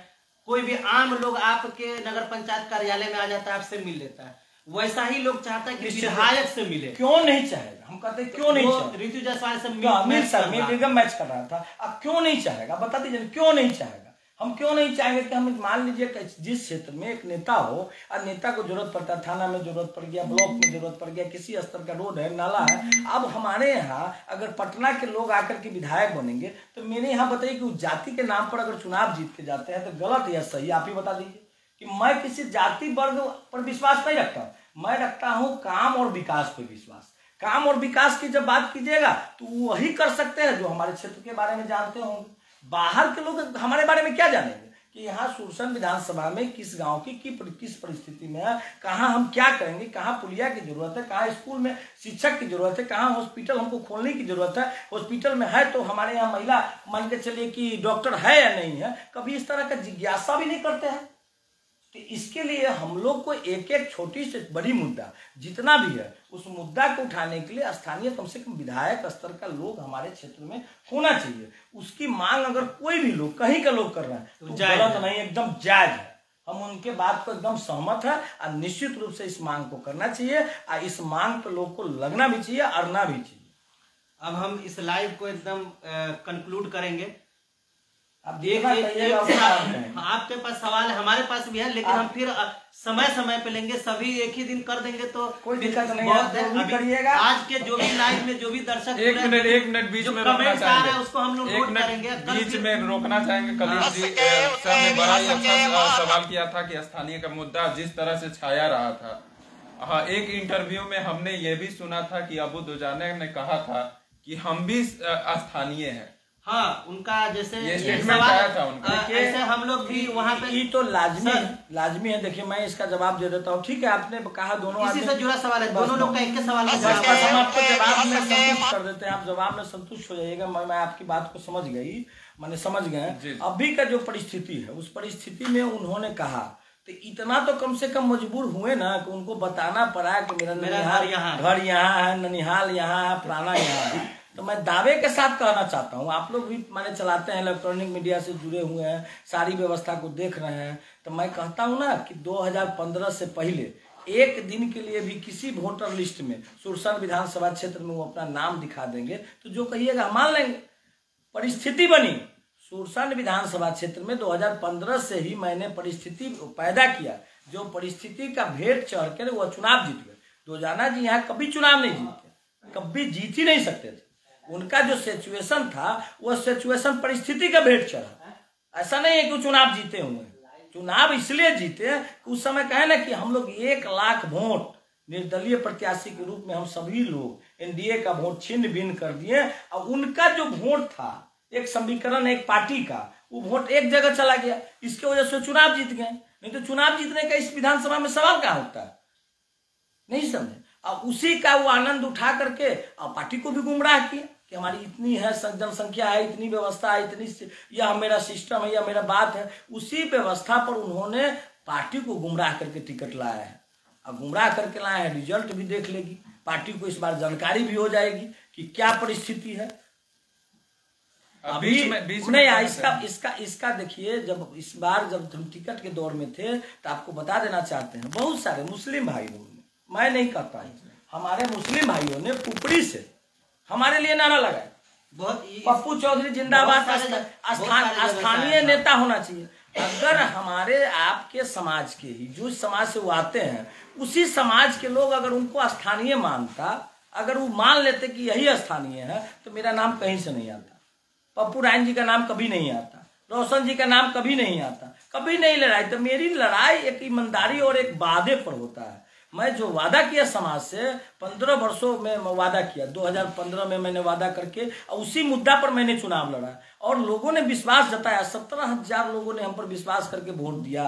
कोई भी आम लोग आपके नगर पंचायत कार्यालय में आ जाता है, आपसे मिल लेता है, वैसा ही लोग चाहता है कि विधायक से मिले। क्यों नहीं चाहेगा? हम कहते हैं क्यों नहीं चाहेगा? रितु जायसवाल से मैच कर रहा था, अब क्यों नहीं चाहेगा? बता दीजिए क्यों नहीं चाहेगा? हम क्यों नहीं चाहेंगे कि हम मान लीजिए जिस क्षेत्र में एक नेता हो और नेता को जरूरत पड़ता है, थाना में जरूरत पड़ गया, ब्लॉक में जरूरत पड़ गया, किसी स्तर का रोड है, नाला है। अब हमारे यहाँ अगर पटना के लोग आकर के विधायक बनेंगे तो मेरे यहाँ बताइए कि उस जाति के नाम पर अगर चुनाव जीत के जाते हैं तो गलत या सही आप ही बता दीजिए। कि मैं किसी जाति वर्ग पर विश्वास नहीं रखता, मैं रखता हूँ काम और विकास पर विश्वास। काम और विकास की जब बात कीजिएगा तो वही कर सकते हैं जो हमारे क्षेत्र के बारे में जानते होंगे। बाहर के लोग हमारे बारे में क्या जानेंगे कि यहाँ सुरसन विधानसभा में किस गांव की किस परिस्थिति में है, कहाँ हम क्या करेंगे, कहाँ पुलिया की जरूरत है, कहाँ स्कूल में शिक्षक की जरूरत है, कहाँ हॉस्पिटल हमको खोलने की जरूरत है, हॉस्पिटल में है तो हमारे यहाँ महिला मान के चलिए कि डॉक्टर है या नहीं है, कभी इस तरह का जिज्ञासा भी नहीं करते हैं। तो इसके लिए हम लोग को एक एक छोटी से बड़ी मुद्दा जितना भी है उस मुद्दा को उठाने के लिए स्थानीय कम से कम विधायक स्तर का लोग हमारे क्षेत्र में होना चाहिए। उसकी मांग अगर कोई भी लोग कहीं का लोग कर रहे हैं तो गलत नहीं, एकदम जायज है। हम उनके बात को एकदम सहमत है और निश्चित रूप से इस मांग को करना चाहिए और इस मांग पर लोग को लगना भी चाहिए, अड़ना भी चाहिए। अब हम इस लाइव को एकदम कंक्लूड करेंगे। अब आपके पास सवाल है, हमारे पास भी है, लेकिन हम फिर समय समय पे लेंगे, सभी एक ही दिन कर देंगे तो कोई दिक्कत नहीं है। करिएगा आज के जो भी लाइव में जो भी दर्शक एक मिनट बीच में रोकना चाहेंगे, उसको हम लोग नोट करेंगे, बीच में रोकना चाहेंगे। कलीम जी सर ने बड़ा ही अच्छा सवाल किया था कि स्थानीय का मुद्दा जिस तरह से छाया रहा था। हाँ, एक इंटरव्यू में हमने ये भी सुना था कि अबू दुजाना ने कहा था कि हम भी स्थानीय हैं। हाँ, उनका जैसे स्टेटमेंट आया था उनका, ऐसे हम लोग भी वहाँ पे ये तो लाजमी है। देखिए मैं इसका जवाब दे देता हूँ, ठीक है। आपने कहा दोनों इसी से जुड़ा सवाल है, दोनों लोग का एक के सवाल हम आपको जवाब में संतुष्ट कर देते हैं, आप जवाब में संतुष्ट हो जाइएगा। मैं आपकी बात को समझ गई, मैंने समझ गए। अभी का जो परिस्थिति है उस परिस्थिति में उन्होंने कहा तो इतना तो कम से कम मजबूर हुए ना कि उनको बताना पड़ा कि मेरा घर यहाँ है, ननिहाल यहाँ है, पुराना यहाँ है। तो मैं दावे के साथ कहना चाहता हूँ, आप लोग भी माने चलाते हैं, इलेक्ट्रॉनिक मीडिया से जुड़े हुए हैं, सारी व्यवस्था को देख रहे हैं, तो मैं कहता हूँ ना कि 2015 से पहले एक दिन के लिए भी किसी वोटर लिस्ट में सुरसन विधानसभा क्षेत्र में वो अपना नाम दिखा देंगे तो जो कहिएगा मान लेंगे। परिस्थिति बनी सुरसन विधानसभा क्षेत्र में 2015 से ही मैंने परिस्थिति पैदा किया, जो परिस्थिति का भेंट चढ़ कर वो चुनाव जीत गए। दुजाना जी यहाँ कभी चुनाव नहीं जीते, कभी जीत ही नहीं सकते थे। उनका जो सिचुएशन था वो सिचुएशन परिस्थिति का भेंट चढ़ा। ऐसा नहीं है कि वो चुनाव जीते हुए, चुनाव इसलिए जीते उस समय कहे ना कि हम लोग 1 लाख वोट निर्दलीय प्रत्याशी के रूप में हम सभी लोग एनडीए का वोट छिन्न भिन्न कर दिए और उनका जो वोट था एक समीकरण एक पार्टी का, वो वोट एक जगह चला गया, इसकी वजह से चुनाव जीत गए। नहीं तो चुनाव जीतने का इस विधानसभा में सवाल क्या होता है, नहीं समझे। और उसी का वो आनंद उठा करके और पार्टी को भी गुमराह किया कि हमारी इतनी है जनसंख्या है, इतनी व्यवस्था है, इतनी यह मेरा सिस्टम है, यह मेरा बात है। उसी व्यवस्था पर उन्होंने पार्टी को गुमराह करके टिकट लाया है और गुमराह करके लाया है। रिजल्ट भी देख लेगी पार्टी को, इस बार जानकारी भी हो जाएगी कि क्या परिस्थिति है। अभी नहीं इसका देखिए, जब इस बार जब हम टिकट के दौर में थे तो आपको बता देना चाहते हैं बहुत सारे मुस्लिम भाइयों ने, मैं नहीं कहता हूँ, हमारे मुस्लिम भाइयों ने पुपड़ी से हमारे लिए नारा लगाया, पप्पू चौधरी जिंदाबाद, स्थानीय नेता होना चाहिए। अगर हमारे आपके समाज के ही जो समाज से वो आते हैं उसी समाज के लोग अगर उनको स्थानीय मानता, अगर वो मान लेते कि यही स्थानीय है तो मेरा नाम कहीं से नहीं आता, पप्पू रायन जी का नाम कभी नहीं आता, रोशन जी का नाम कभी नहीं आता, कभी नहीं लड़ाई। तो मेरी लड़ाई एक ईमानदारी और एक वादे पर होता है। मैं जो वादा किया समाज से 15 वर्षों में वादा किया, 2015 में मैंने वादा करके उसी मुद्दा पर मैंने चुनाव लड़ा और लोगों ने विश्वास जताया। 17,000 लोगों ने हम पर विश्वास करके वोट दिया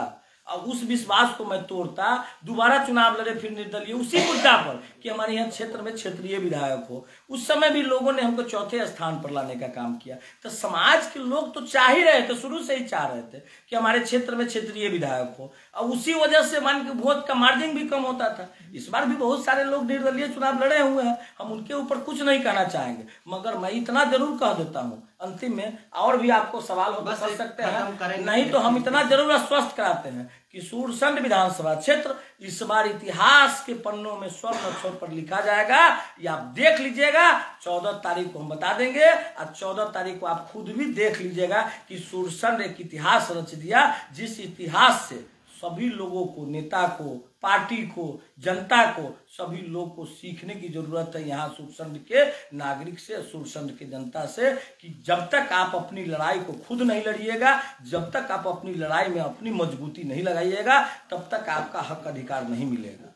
और उस विश्वास को मैं तोड़ता, दोबारा चुनाव लड़े फिर निर्दलीय उसी मुद्दा पर कि हमारे यहाँ क्षेत्र में क्षेत्रीय विधायक हो। उस समय भी लोगों ने हमको चौथे स्थान पर लाने का काम किया। तो समाज के लोग तो चाह ही रहे थे, शुरू से ही चाह रहे थे कि हमारे क्षेत्र में क्षेत्रीय विधायक हो और उसी वजह से मान के वोट का मार्जिन भी कम होता था। इस बार भी बहुत सारे लोग निर्दलीय चुनाव लड़े हुए हैं, हम उनके ऊपर कुछ नहीं कहना चाहेंगे, मगर मैं इतना जरूर कह देता हूँ अंतिम में, और भी आपको सवाल हो कर सकते हैं, नहीं तो हम इतना जरूर आश्वस्त कराते हैं कि सुरसंड विधानसभा क्षेत्र इस बार इतिहास के पन्नों में स्वर्ण अक्षर पर लिखा जाएगा। ये आप देख लीजिएगा, 14 तारीख को हम बता देंगे और 14 तारीख को आप खुद भी देख लीजिएगा कि सुरसंड एक इतिहास रच दिया, जिस इतिहास से सभी लोगों को, नेता को, पार्टी को, जनता को, सभी लोग को सीखने की जरूरत है यहाँ सुरसंड के नागरिक से, सुरसंड के जनता से, कि जब तक आप अपनी लड़ाई को खुद नहीं लड़िएगा, जब तक आप अपनी लड़ाई में अपनी मजबूती नहीं लगाइएगा, तब तक आपका हक अधिकार नहीं मिलेगा।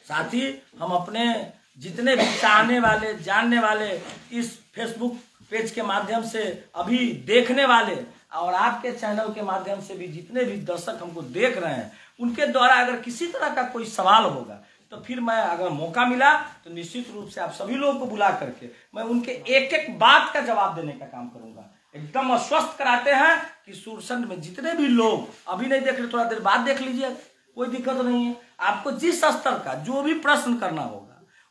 साथ ही हम अपने जितने भी चाहने वाले, जानने वाले, इस फेसबुक पेज के माध्यम से अभी देखने वाले और आपके चैनल के माध्यम से भी जितने भी दर्शक हमको देख रहे हैं, उनके द्वारा अगर किसी तरह का कोई सवाल होगा तो फिर मैं, अगर मौका मिला तो निश्चित रूप से आप सभी लोगों को बुला करके मैं उनके एक एक बात का जवाब देने का काम करूंगा। एकदम आश्वस्त कराते हैं कि सुरसंड में जितने भी लोग अभी नहीं देख रहे, थोड़ा देर बाद देख लीजिए, कोई दिक्कत नहीं है। आपको जिस स्तर का जो भी प्रश्न करना होगा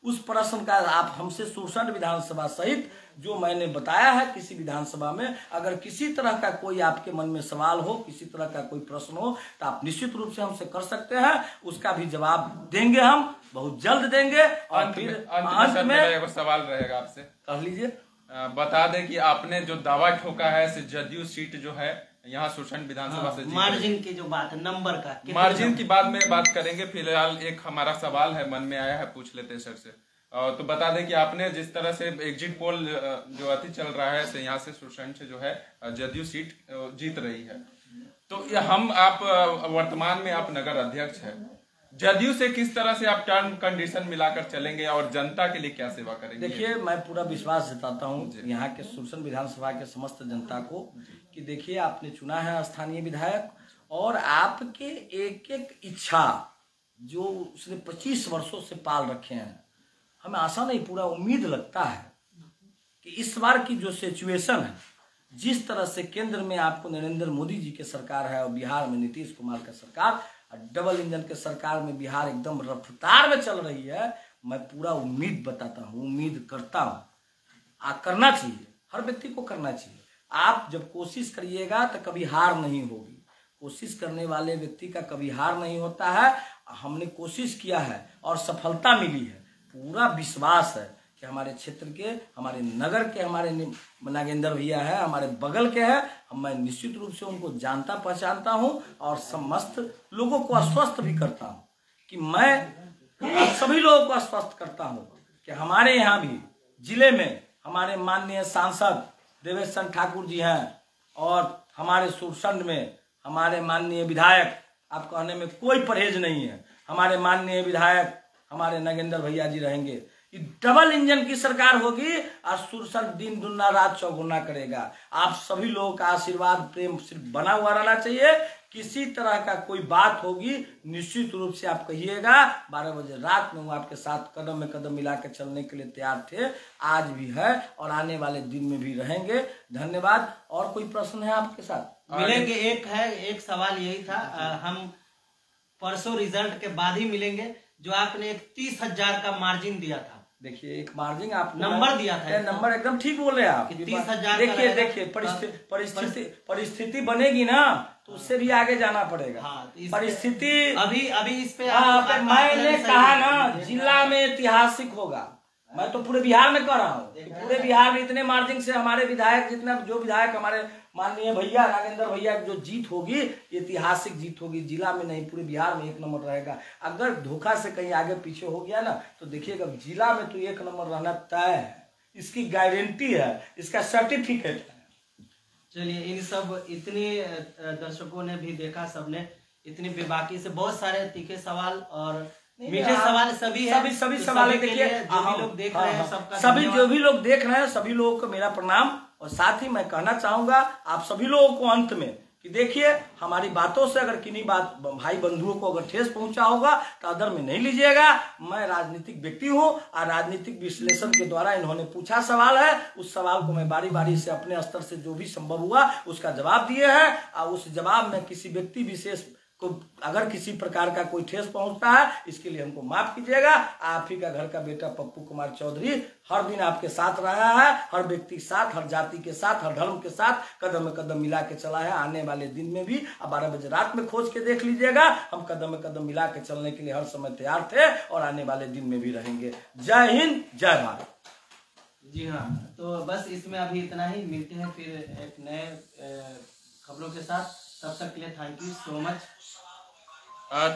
उस प्रश्न का आप हमसे सुरसंड विधानसभा सहित जो मैंने बताया है, किसी विधानसभा में अगर किसी तरह का कोई आपके मन में सवाल हो, किसी तरह का कोई प्रश्न हो तो आप निश्चित रूप से हमसे कर सकते हैं, उसका भी जवाब देंगे, हम बहुत जल्द देंगे। और फिर अंत में एक सवाल रहेगा आपसे, कह लीजिए। बता दें कि आपने जो दावा ठोका है जदयू सीट जो है यहाँ सुरसंड विधानसभा से मार्जिन की जो बात है, नंबर का मार्जिन की बाद में बात करेंगे। फिलहाल एक हमारा सवाल है, मन में आया है, पूछ लेते हैं सर से। तो बता दें कि आपने जिस तरह से एग्जिट पोल जो अति चल रहा है से यहाँ से सुरसंड से जो है जदयू सीट जीत रही है, तो हम आप वर्तमान में आप नगर अध्यक्ष है, जदयू से किस तरह से आप टर्म कंडीशन मिलाकर चलेंगे और जनता के लिए क्या सेवा करेंगे? देखिए, मैं पूरा विश्वास जताता हूँ यहाँ के सुरसंड विधानसभा के समस्त जनता को कि देखिए, आपने चुना है स्थानीय विधायक और आपके एक एक इच्छा जो उसने 25 वर्षों से पाल रखे हैं, हमें आशा नहीं, पूरा उम्मीद लगता है कि इस बार की जो सिचुएशन है, जिस तरह से केंद्र में आपको नरेंद्र मोदी जी की सरकार है और बिहार में नीतीश कुमार का सरकार, डबल इंजन के सरकार में बिहार एकदम रफ्तार में चल रही है, मैं पूरा उम्मीद बताता हूँ, उम्मीद करता हूँ। करना चाहिए, हर व्यक्ति को करना चाहिए। आप जब कोशिश करिएगा तो कभी हार नहीं होगी, कोशिश करने वाले व्यक्ति का कभी हार नहीं होता है। हमने कोशिश किया है और सफलता मिली है, पूरा विश्वास है कि हमारे क्षेत्र के, हमारे नगर के, हमारे नागेंद्र भैया है, हमारे बगल के हैं, मैं निश्चित रूप से उनको जानता पहचानता हूं और समस्त लोगों को आश्वस्त भी करता हूं कि मैं सभी लोगों को आश्वस्त करता हूं कि हमारे यहाँ भी जिले में हमारे माननीय सांसद देवेश चंद्र ठाकुर जी हैं और हमारे सुरसंड में हमारे माननीय विधायक, आप कहने में कोई परहेज नहीं है, हमारे माननीय विधायक हमारे नागेंद्र भैया जी रहेंगे। डबल इंजन की सरकार होगी और सुरसंड दिन दुगना रात चौगुना करेगा। आप सभी लोगों का आशीर्वाद प्रेम सिर्फ बना हुआ रहना चाहिए। किसी तरह का कोई बात होगी निश्चित रूप से आप कहिएगा। 12 बजे रात में वो आपके साथ कदम में कदम मिला के चलने के लिए तैयार थे, आज भी है और आने वाले दिन में भी रहेंगे। धन्यवाद। और कोई प्रश्न है आपके साथ? मिलेंगे, एक है, एक सवाल यही था, हम परसों रिजल्ट के बाद ही मिलेंगे। जो आपने एक 30,000 का मार्जिन दिया था, देखिए एक मार्जिन आप नंबर दिया था, नंबर एकदम ठीक बोले आप। 30,000। देखिए परिस्थिति बनेगी ना तो उससे भी आगे जाना पड़ेगा। हाँ, परिस्थिति अभी इस पे मैंने कहा ना, जिला में ऐतिहासिक होगा। मैं तो पूरे बिहार में कह रहा हूँ, पूरे बिहार में इतने मार्जिन से हमारे विधायक, जितना जो विधायक हमारे माननीय भैया नागेंद्र भैया जो जीत होगी, ऐतिहासिक जीत होगी। जिला में नहीं, पूरे बिहार में 1 नंबर रहेगा। अगर धोखा से कहीं आगे पीछे हो गया ना तो देखिएगा, जिला में तो 1 नंबर रहना तय है, इसकी गारंटी है, इसका सर्टिफिकेट है। चलिए, इन सब इतने दर्शकों ने भी देखा, सबने इतनी बेबाकी से बहुत सारे तीखे सवाल और मीठे सवाल सभी है, सभी सवाल देखिए, जो भी लोग देख रहे हैं सबका सभी जो भी लोग देख रहे हैं सभी लोगों को मेरा प्रणाम। और साथ ही मैं कहना चाहूंगा आप सभी लोगों को अंत में कि देखिए, हमारी बातों से अगर किन्हीं बात भाई बंधुओं को अगर ठेस पहुंचा होगा तो अदर में नहीं लीजिएगा। मैं राजनीतिक व्यक्ति हूं और राजनीतिक विश्लेषण के द्वारा इन्होंने पूछा सवाल है, उस सवाल को मैं बारी बारी से अपने स्तर से जो भी संभव हुआ उसका जवाब दिए है। और उस जवाब में किसी व्यक्ति विशेष को अगर किसी प्रकार का कोई ठेस पहुंचता है, इसके लिए हमको माफ कीजिएगा। आप ही का घर का बेटा पप्पू कुमार चौधरी हर दिन आपके साथ रहा है, हर व्यक्ति के साथ, हर जाति के साथ, हर धर्म के साथ कदम में कदम मिला के चला है। आने वाले दिन में भी 12 बजे रात में खोज के देख लीजिएगा, हम कदम में कदम मिला के चलने के लिए हर समय तैयार थे और आने वाले दिन में भी रहेंगे। जय हिंद, जय भारत। जी हाँ, तो बस इसमें अभी इतना ही। मिलते हैं फिर एक नए खबरों के साथ, तब तक के लिए थैंक यू सो मच।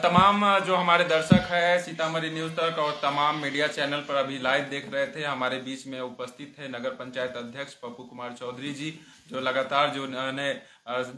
तमाम जो हमारे दर्शक है सीतामढ़ी न्यूज तक और तमाम मीडिया चैनल पर अभी लाइव देख रहे थे, हमारे बीच में उपस्थित थे नगर पंचायत अध्यक्ष पप्पू कुमार चौधरी जी, जो लगातार जो ने